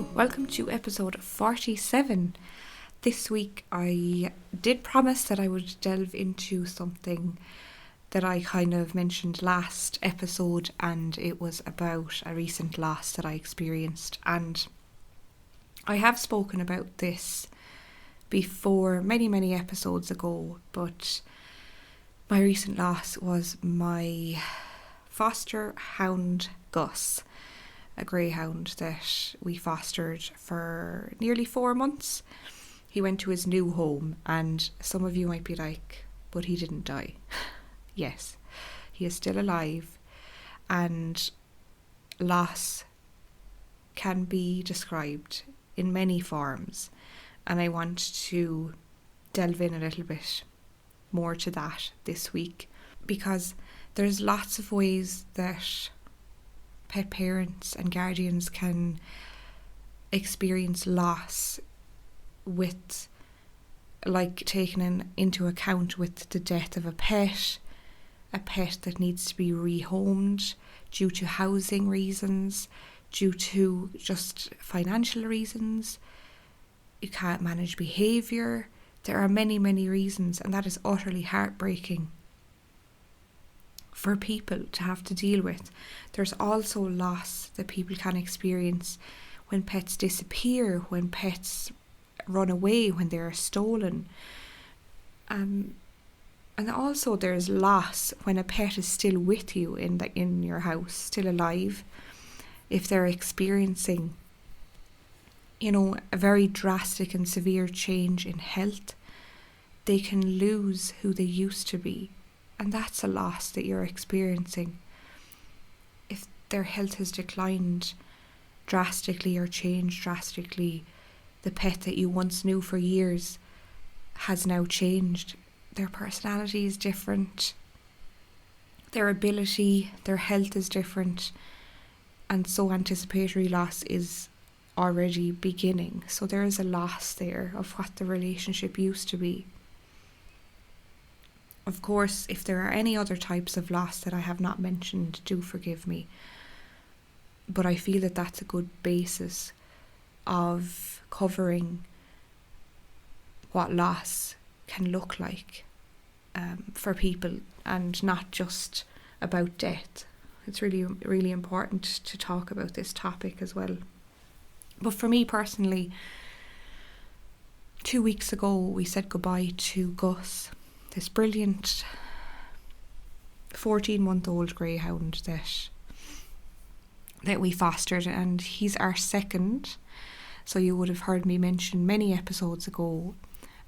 Hello, welcome to episode 47. This week I did promise that I would delve into something that I kind of mentioned last episode, and it was about a recent loss that I experienced. And I have spoken about this before many episodes ago, but my recent loss was my foster hound Gus, a greyhound that we fostered for nearly 4 months. He went to his new home, and some of you might be like, but he didn't die. Yes, he is still alive, and loss can be described in many forms, and I want to delve in a little bit more to that this week, because there's lots of ways that pet parents and guardians can experience loss, with taking into account with the death of a pet that needs to be rehomed due to housing reasons, due to just financial reasons. You can't manage behaviour. There are many reasons, and that is utterly heartbreaking for people to have to deal with. There's also loss that people can experience when pets disappear, when pets run away, when they are stolen. And also there's loss when a pet is still with you in your house, still alive. If they're experiencing, a very drastic and severe change in health, they can lose who they used to be. And that's a loss that you're experiencing. If their health has declined drastically or changed drastically, the pet that you once knew for years has now changed. Their personality is different. Their ability, their health is different. And so anticipatory loss is already beginning. So there is a loss there of what the relationship used to be. Of course, if there are any other types of loss that I have not mentioned, do forgive me. But I feel that that's a good basis of covering what loss can look like for people, and not just about death. It's really important to talk about this topic as well. But for me personally, 2 weeks ago we said goodbye to Gus, this brilliant 14-month-old greyhound that we fostered, and he's our second. So you would have heard me mention many episodes ago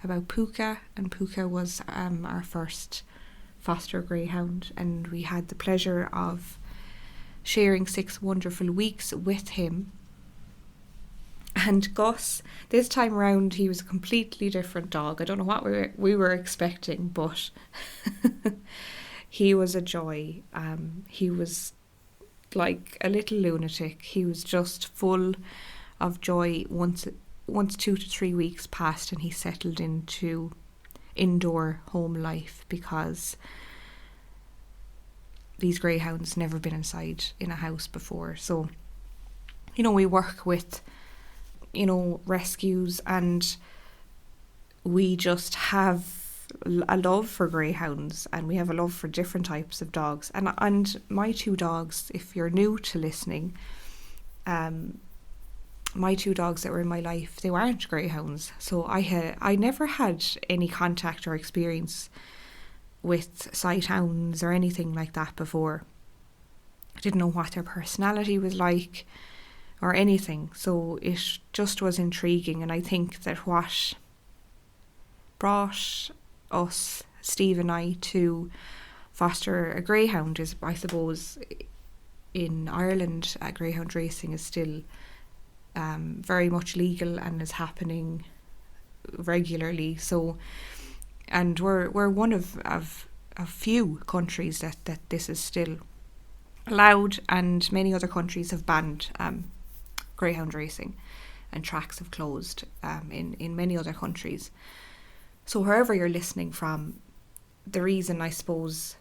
about Puka, and Puka was our first foster greyhound, and we had the pleasure of sharing 6 wonderful weeks with him. And Gus, this time round, he was a completely different dog. I don't know what we were expecting, but he was a joy. He was like a little lunatic. He was just full of joy once 2 to 3 weeks passed and he settled into indoor home life, because these greyhounds never been inside in a house before. So, we work with rescues, and we just have a love for greyhounds, and we have a love for different types of dogs. And my 2 dogs, if you're new to listening, my 2 dogs that were in my life, they weren't greyhounds. So I never had any contact or experience with sight hounds or anything like that before. I didn't know what their personality was like or anything, so it just was intriguing. And I think that what brought us, Steve and I, to foster a greyhound is, I suppose, in Ireland, greyhound racing is still very much legal and is happening regularly. So, and we're one of a few countries that this is still allowed, and many other countries have banned greyhound racing, and tracks have closed in many other countries. So wherever you're listening from, the reason, I suppose,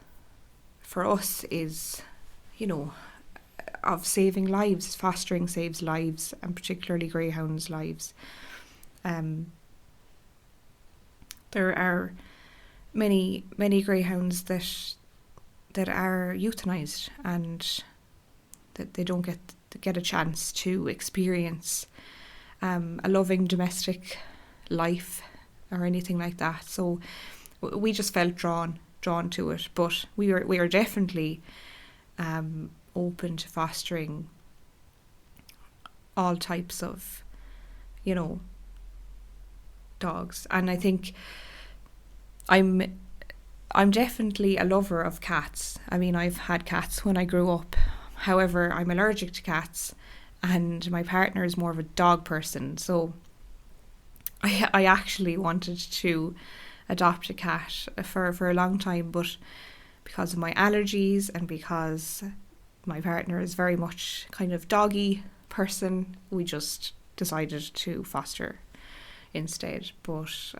for us is, of saving lives. Fostering saves lives, and particularly greyhounds' lives. There are many greyhounds that are euthanized, and that they don't get a chance to experience a loving domestic life or anything like that. So we just felt drawn to it, but we are definitely open to fostering all types of, dogs. And I think I'm definitely a lover of cats. I mean, I've had cats when I grew up. However, I'm allergic to cats, and my partner is more of a dog person. So I actually wanted to adopt a cat for a long time, but because of my allergies and because my partner is very much kind of doggy person, we just decided to foster instead. But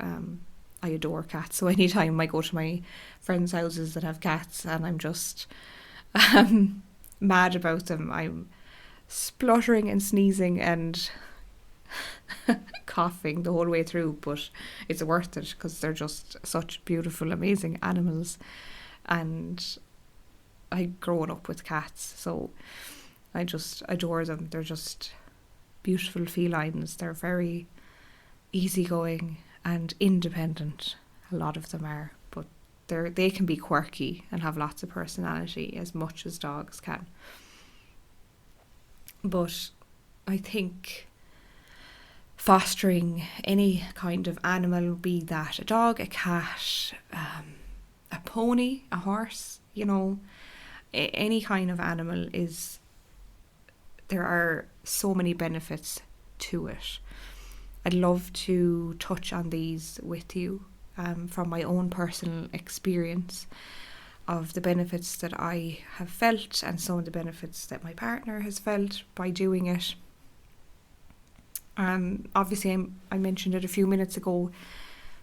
I adore cats, so anytime I go to my friends' houses that have cats and I'm just mad about them, I'm spluttering and sneezing and coughing the whole way through, but it's worth it because they're just such beautiful, amazing animals, and I've grown up with cats, so I just adore them. They're just beautiful felines. They're very easygoing and independent. A lot of them are, but they can be quirky and have lots of personality, as much as dogs can. But I think fostering any kind of animal, be that a dog, a cat, a pony, a horse, any kind of animal, there are so many benefits to it. I'd love to touch on these with you from my own personal experience of the benefits that I have felt and some of the benefits that my partner has felt by doing it. Obviously, I mentioned it a few minutes ago,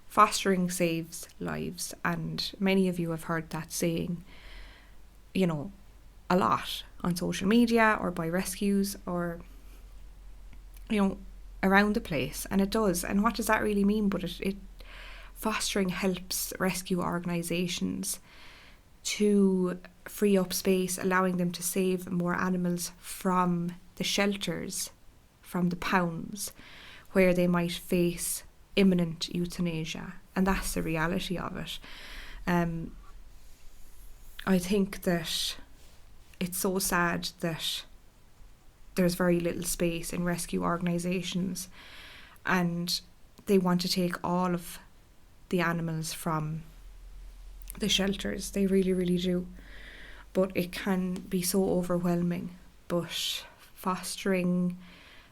fostering saves lives, and many of you have heard that saying, a lot on social media or by rescues or, around the place, and it does. And what does that really mean? But it fostering helps rescue organisations to free up space, allowing them to save more animals from the shelters, from the pounds, where they might face imminent euthanasia. And that's the reality of it. I think that it's so sad that there's very little space in rescue organisations, and they want to take all of the animals from the shelters. They really, really do. But it can be so overwhelming. But fostering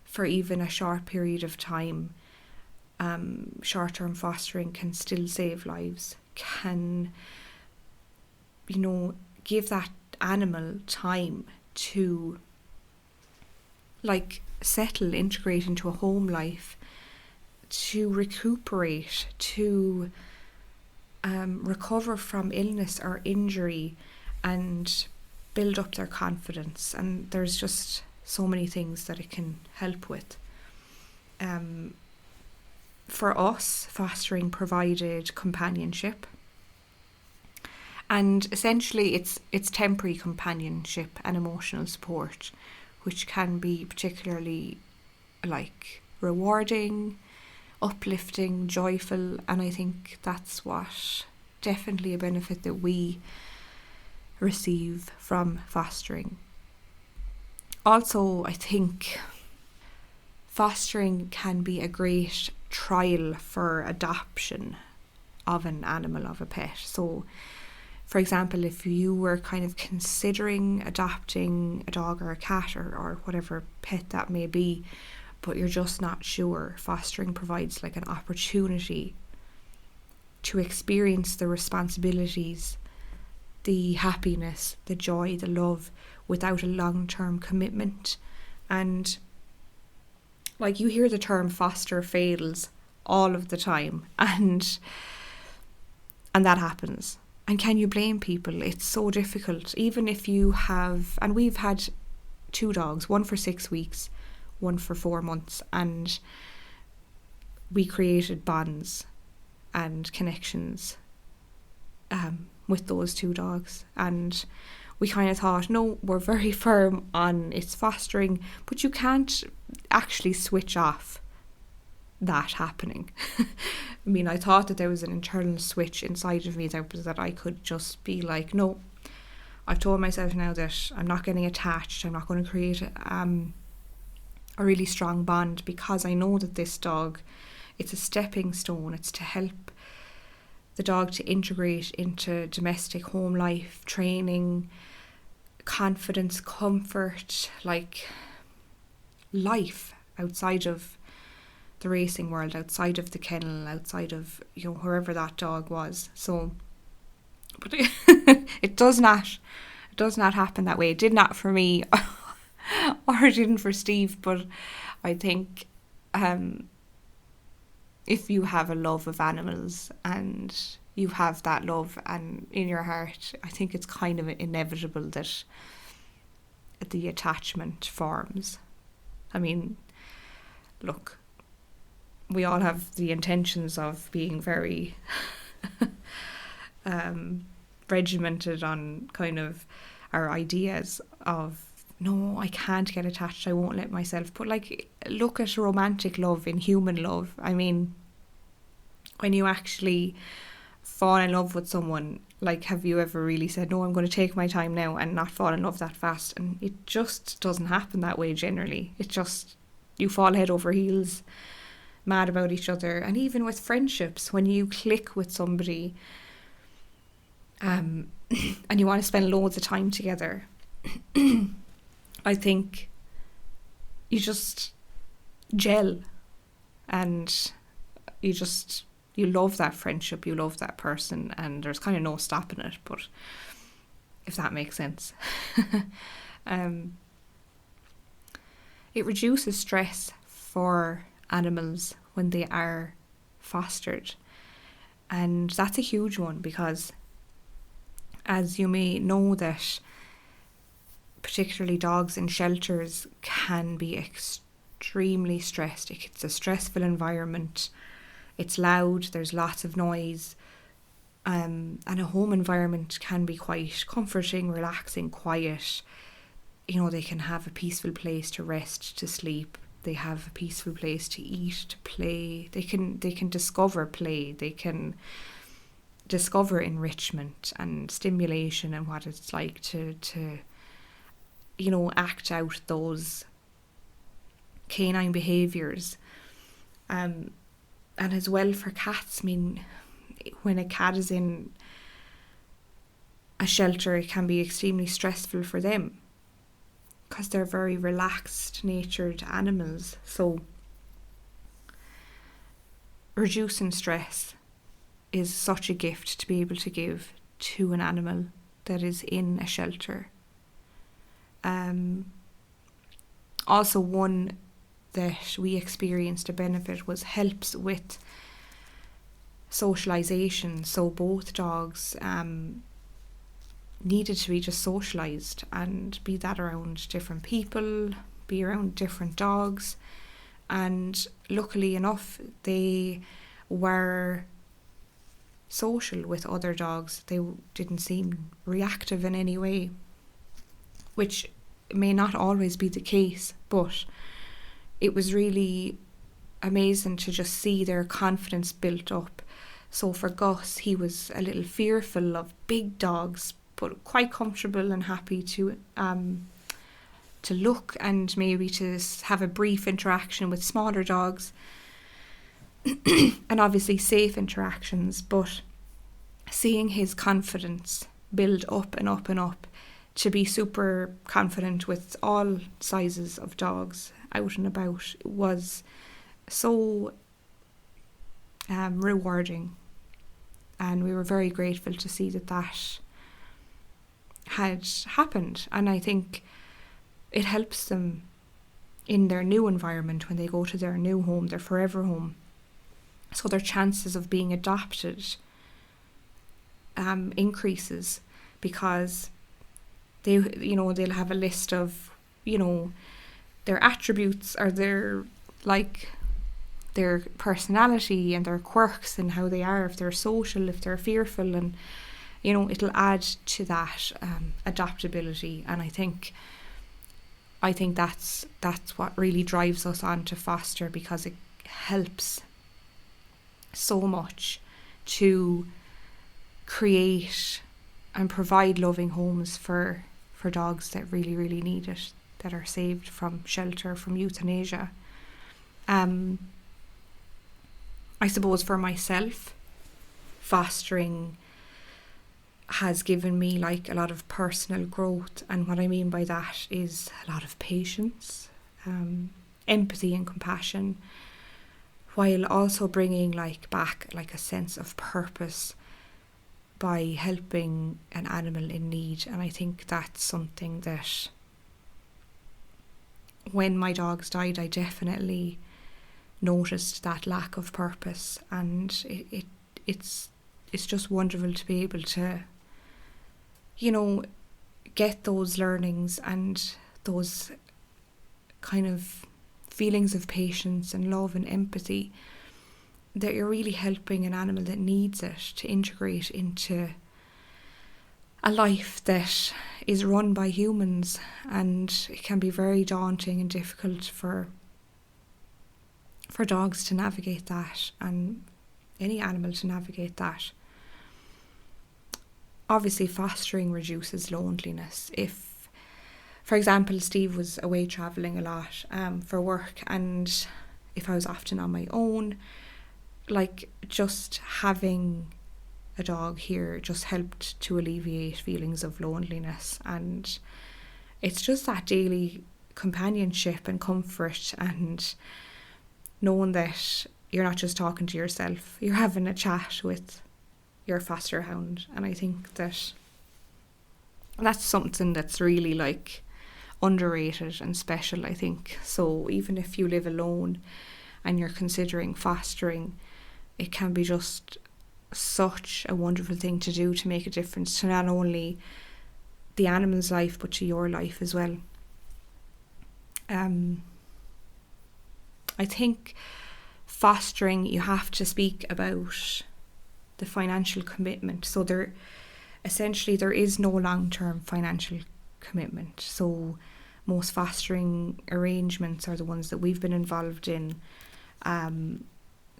for even a short period of time, short-term fostering can still save lives, can, give that animal time to settle, integrate into a home life, to recuperate, to recover from illness or injury, and build up their confidence. And there's just so many things that it can help with. For us, fostering provided companionship, and essentially it's temporary companionship and emotional support, which can be particularly rewarding, uplifting, joyful, and I think that's what definitely a benefit that we receive from fostering. Also, I think fostering can be a great trial for adoption of an animal, of a pet. So, for example, if you were kind of considering adopting a dog or a cat or whatever pet that may be, but you're just not sure, fostering provides an opportunity to experience the responsibilities, the happiness, the joy, the love, without a long-term commitment. And you hear the term foster fails all of the time, and that happens. And can you blame people? It's so difficult. Even if you have, and we've had two dogs, one for 6 weeks, one for 4 months, and we created bonds and connections with those two dogs. And we kind of thought, no, we're very firm on its fostering, but you can't actually switch off that happening. I mean, I thought that there was an internal switch inside of me that I could just be like, no, I've told myself now that I'm not getting attached. I'm not going to create a really strong bond, because I know that this dog, it's a stepping stone. It's to help the dog to integrate into domestic home life, training, confidence, comfort, like life outside of the racing world, outside of the kennel, outside of, wherever that dog was. So, but it does not happen that way. It did not for me, or it didn't for Steve. But I think if you have a love of animals and you have that love and in your heart, I think it's kind of inevitable that the attachment forms. I mean, look, we all have the intentions of being very regimented on kind of our ideas of, no, I can't get attached, I won't let myself. But like, look at romantic love in human love. I mean, when you actually fall in love with someone, like, have you ever really said, no, I'm going to take my time now and not fall in love that fast? And it just doesn't happen that way generally. It just, you fall head over heels, mad about each other. And even with friendships, when you click with somebody and you want to spend loads of time together, I think you just gel, and you love that friendship, you love that person, and there's kind of no stopping it. But if that makes sense. It reduces stress for animals when they are fostered, and that's a huge one, because as you may know, that particularly dogs in shelters can be extremely stressed. It's a stressful environment. It's loud, there's lots of noise, and a home environment can be quite comforting, relaxing, quiet. They can have a peaceful place to rest, to sleep. They have a peaceful place to eat, to play. They can discover play. They can discover enrichment and stimulation, and what it's like to act out those canine behaviours. And as well for cats, I mean, when a cat is in a shelter, it can be extremely stressful for them, because they're very relaxed natured animals. So reducing stress is such a gift to be able to give to an animal that is in a shelter. Also, one that we experienced a benefit was helps with socialisation. So both dogs needed to be just socialised and be that around different people, be around different dogs. And luckily enough, they were social with other dogs. They didn't seem reactive in any way, which may not always be the case, but it was really amazing to just see their confidence built up. So for Gus, he was a little fearful of big dogs, but quite comfortable and happy to look and maybe to have a brief interaction with smaller dogs, and obviously safe interactions. But seeing his confidence build up and up and up to be super confident with all sizes of dogs out and about was so rewarding, and we were very grateful to see that had happened. And I think it helps them in their new environment when they go to their new home, their forever home. So their chances of being adopted increases, because they'll have a list of their attributes or their personality and their quirks and how they are, if they're social, if they're fearful, and it'll add to that adaptability. And I think that's what really drives us on to foster, because it helps so much to create and provide loving homes for dogs that really, really need it, that are saved from shelter, from euthanasia. I suppose for myself, fostering has given me a lot of personal growth, and what I mean by that is a lot of patience, empathy and compassion, while also bringing back a sense of purpose by helping an animal in need. And I think that's something that, when my dogs died, I definitely noticed that lack of purpose, and it's just wonderful to be able to get those learnings and those kind of feelings of patience and love and empathy, that you're really helping an animal that needs it to integrate into a life that is run by humans. And it can be very daunting and difficult for dogs to navigate that, and any animal to navigate that. Obviously, fostering reduces loneliness. If, for example, Steve was away travelling a lot for work, and if I was often on my own, just having a dog here just helped to alleviate feelings of loneliness. And it's just that daily companionship and comfort, and knowing that you're not just talking to yourself, you're having a chat with your foster hound. And I think that's something that's really underrated and special, I think. So even if you live alone and you're considering fostering, it can be just such a wonderful thing to do, to make a difference to not only the animal's life but to your life as well. I think fostering, you have to speak about the financial commitment. So there is no long-term financial commitment. So most fostering arrangements, are the ones that we've been involved in,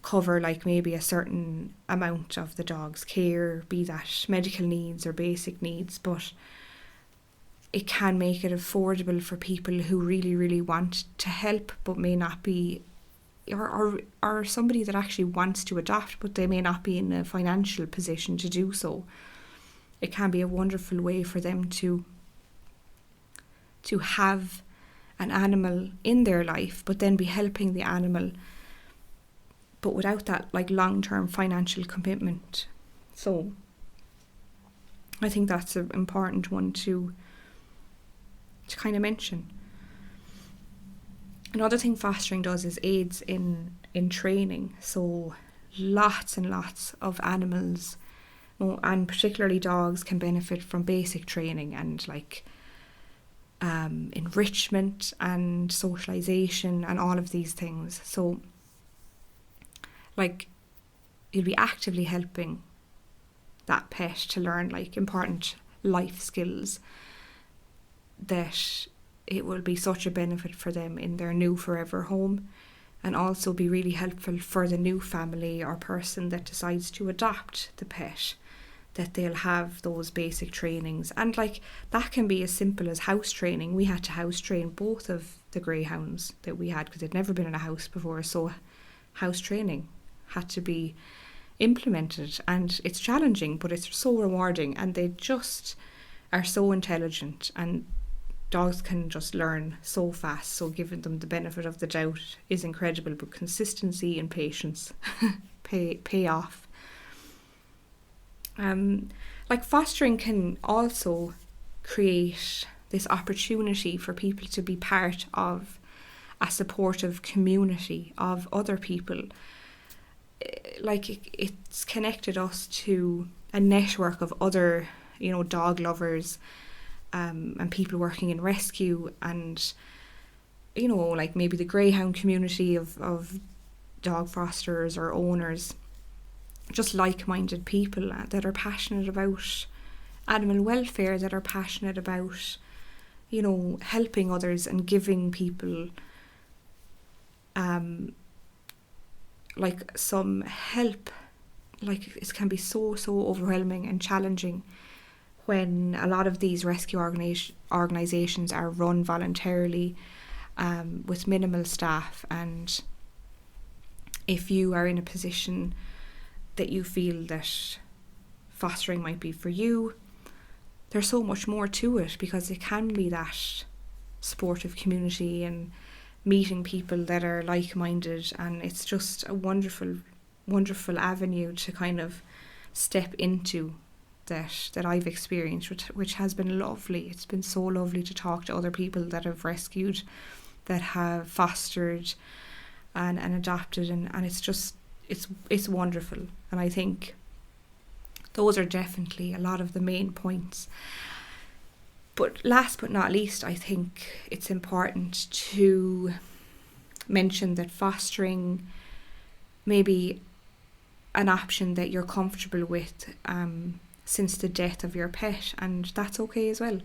cover maybe a certain amount of the dog's care, be that medical needs or basic needs, but it can make it affordable for people who really, really want to help but may not be, or somebody that actually wants to adopt but they may not be in a financial position to do so. It can be a wonderful way for them to have an animal in their life, but then be helping the animal, but without that long-term financial commitment. So I think that's an important one to kind of mention. Another thing fostering does is aids in training. So lots and lots of animals, and particularly dogs, can benefit from basic training and enrichment and socialization and all of these things. So you'll be actively helping that pet to learn important life skills, that it will be such a benefit for them in their new forever home, and also be really helpful for the new family or person that decides to adopt the pet, that they'll have those basic trainings. And that can be as simple as house training. We had to house train both of the greyhounds that we had, because they'd never been in a house before, so house training had to be implemented. And it's challenging, but it's so rewarding, and they just are so intelligent, and dogs can just learn so fast. So giving them the benefit of the doubt is incredible, but consistency and patience pay off. Fostering can also create this opportunity for people to be part of a supportive community of other people. It's connected us to a network of other, dog lovers, and people working in rescue, and like maybe the greyhound community of dog fosterers or owners, just like-minded people that are passionate about animal welfare, that are passionate about helping others and giving people like some help. Like, it can be so overwhelming and challenging when a lot of these rescue organisations are run voluntarily, with minimal staff. And if you are in a position that you feel that fostering might be for you, there's so much more to it, because it can be that supportive community and meeting people that are like-minded, and it's just a wonderful avenue to kind of step into that I've experienced, which has been lovely. It's been so lovely to talk to other people that have rescued, that have fostered and adopted, and it's just it's wonderful. And I think those are definitely a lot of the main points. But last but not least, I think it's important to mention that fostering may be an option that you're comfortable with since the death of your pet, and that's okay as well.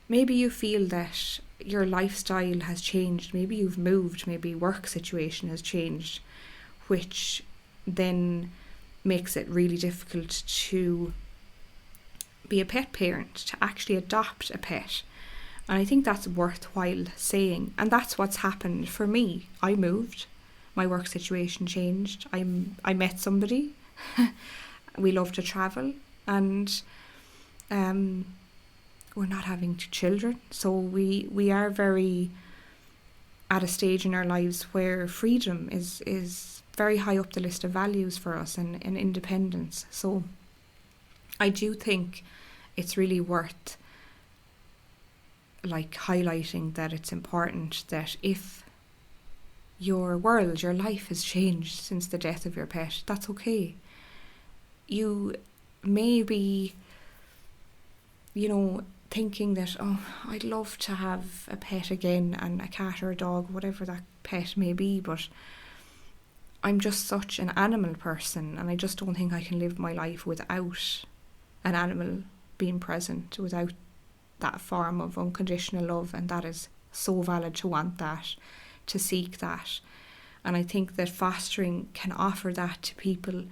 Maybe you feel that your lifestyle has changed, maybe you've moved, maybe work situation has changed, which then makes it really difficult to be a pet parent, to actually adopt a pet. And I think that's worthwhile saying, and that's what's happened for me. I moved, my work situation changed, I met somebody, we love to travel, and we're not having children, so we are very at a stage in our lives where freedom is very high up the list of values for us, and independence. So I do think it's really worth like highlighting that it's important that if your world, your life has changed since the death of your pet, that's okay. You may be, thinking that, oh, I'd love to have a pet again, and a cat or a dog, whatever that pet may be, but I'm just such an animal person, and I just don't think I can live my life without an animal being present, without that form of unconditional love. And that is so valid to want that, to seek that. And I think that fostering can offer that to people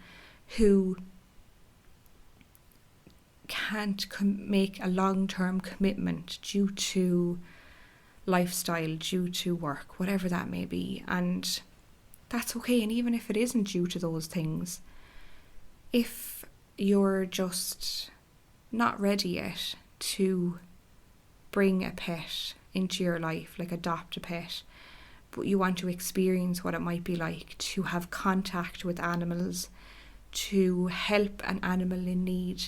who can't make a long-term commitment due to lifestyle, due to work, whatever that may be. And that's okay. And even if it isn't due to those things, if you're just not ready yet to bring a pet into your life, like adopt a pet, but you want to experience what it might be like to have contact with animals, to help an animal in need,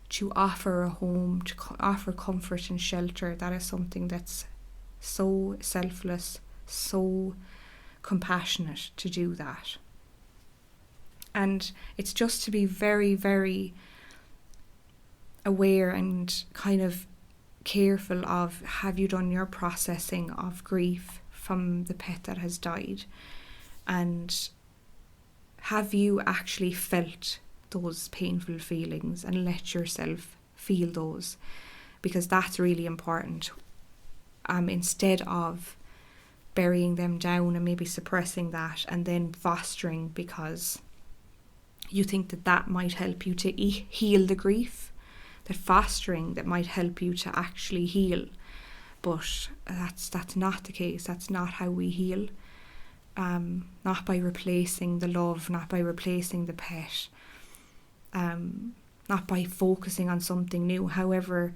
to offer a home, to offer comfort and shelter, that is something that's so selfless, so compassionate to do that. And it's just to be very, very aware and kind of careful of, have you done your processing of grief from the pet that has died, and have you actually felt those painful feelings and let yourself feel those, because that's really important, instead of burying them down and maybe suppressing that and then fostering because you think that might help you to heal the grief, that fostering that might help you to actually heal. But that's not the case. That's not how we heal. Not by replacing the love, not by replacing the pet, not by focusing on something new. However,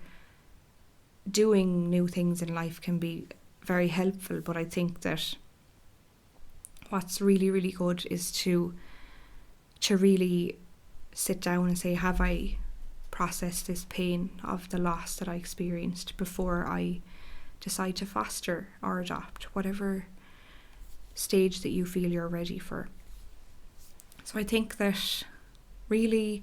doing new things in life can be very helpful, but I think that what's really, really good is to really sit down and say, have I processed this pain of the loss that I experienced before I decide to foster or adopt, whatever stage that you feel you're ready for. So I think that really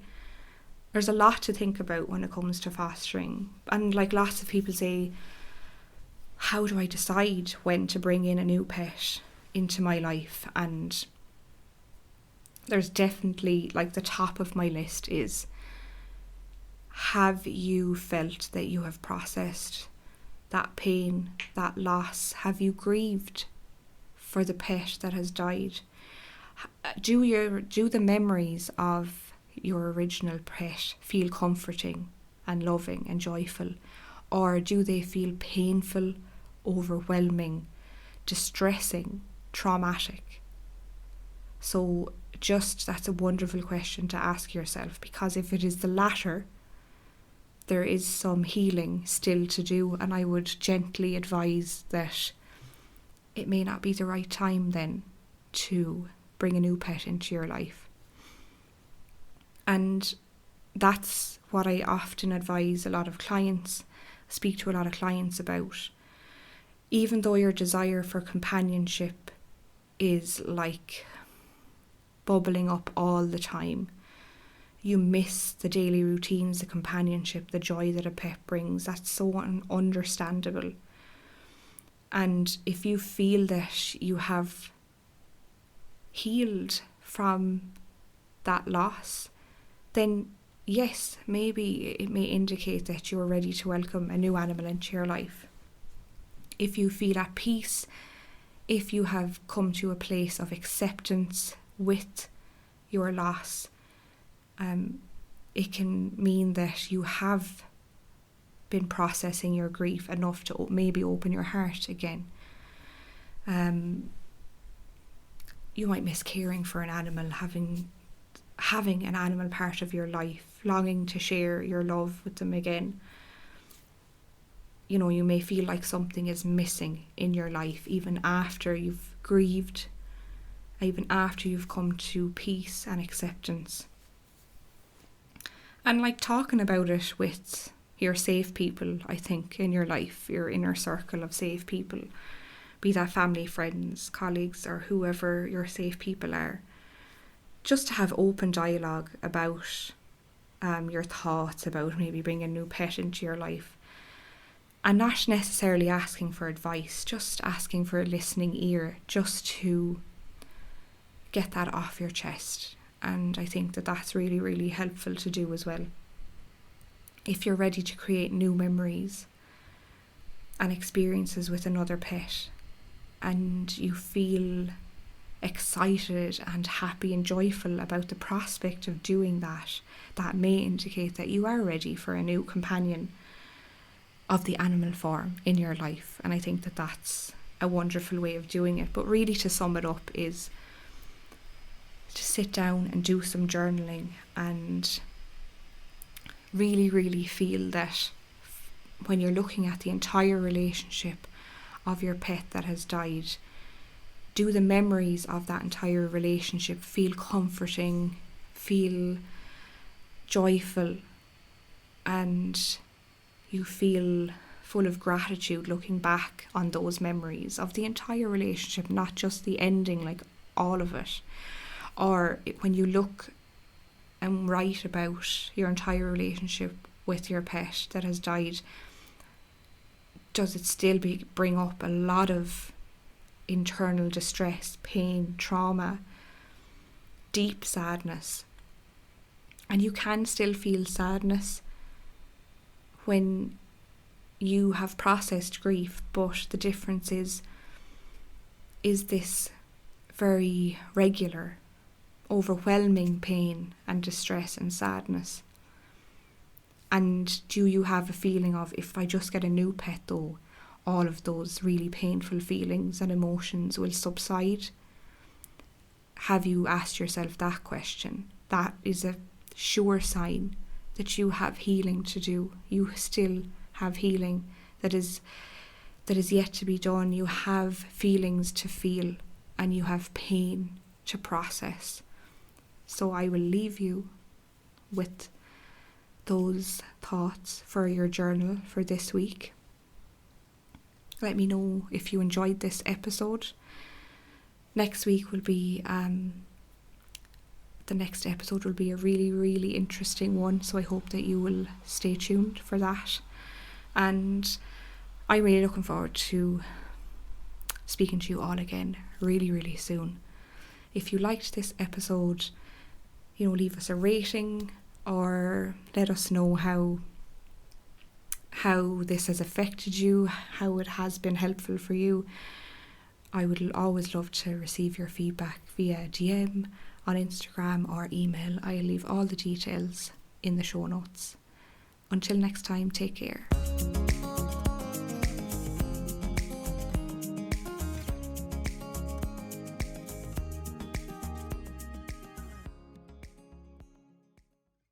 there's a lot to think about when it comes to fostering. And like lots of people say, how do I decide when to bring in a new pet into my life? And there's definitely, like, the top of my list is, have you felt that you have processed that pain, that loss? Have you grieved for the pet that has died? Do the memories of your original pet feel comforting and loving and joyful, or do they feel painful, overwhelming, distressing, traumatic? So that's a wonderful question to ask yourself, because if it is the latter, there is some healing still to do, and I would gently advise that it may not be the right time then to bring a new pet into your life. And that's what I often advise a lot of clients, speak to a lot of clients about. Even though your desire for companionship is like bubbling up all the time, you miss the daily routines, the companionship, the joy that a pet brings. That's so understandable. And if you feel that you have healed from that loss, then yes, maybe it may indicate that you're ready to welcome a new animal into your life. If you feel at peace, if you have come to a place of acceptance with your loss, it can mean that you have been processing your grief enough to maybe open your heart again. You might miss caring for an animal, having an animal part of your life, longing to share your love with them again. You know, you may feel like something is missing in your life even after you've grieved, even after you've come to peace and acceptance. And like talking about it with your safe people, I think, in your life, your inner circle of safe people, be that family, friends, colleagues, or whoever your safe people are, just to have open dialogue about your thoughts about maybe bringing a new pet into your life. And not necessarily asking for advice, just asking for a listening ear, just to get that off your chest. And I think that that's really, really helpful to do as well. If you're ready to create new memories and experiences with another pet, and you feel excited and happy and joyful about the prospect of doing that, that may indicate that you are ready for a new companion of the animal form in your life. And I think that that's a wonderful way of doing it. But really, to sum it up, is to sit down and do some journaling and really, really feel that when you're looking at the entire relationship of your pet that has died, do the memories of that entire relationship feel comforting, feel joyful, and you feel full of gratitude looking back on those memories of the entire relationship, not just the ending, like all of it. Or when you look and write about your entire relationship with your pet that has died, does it still bring up a lot of internal distress, pain, trauma, deep sadness? And you can still feel sadness when you have processed grief, but the difference is this very regular, overwhelming pain and distress and sadness? And do you have a feeling of, if I just get a new pet though, all of those really painful feelings and emotions will subside? Have you asked yourself that question? That is a sure sign that you have healing to do. You still have healing that is yet to be done. You have feelings to feel, and you have pain to process. So I will leave you with those thoughts for your journal for this week. Let me know if you enjoyed this episode. Next week will be the the next episode will be a really, really interesting one, so I hope that you will stay tuned for that. And I'm really looking forward to speaking to you all again really, really soon. If you liked this episode, leave us a rating or let us know how this has affected you, how it has been helpful for you. I would always love to receive your feedback via DM on Instagram or email. I'll leave all the details in the show notes. Until next time, take care.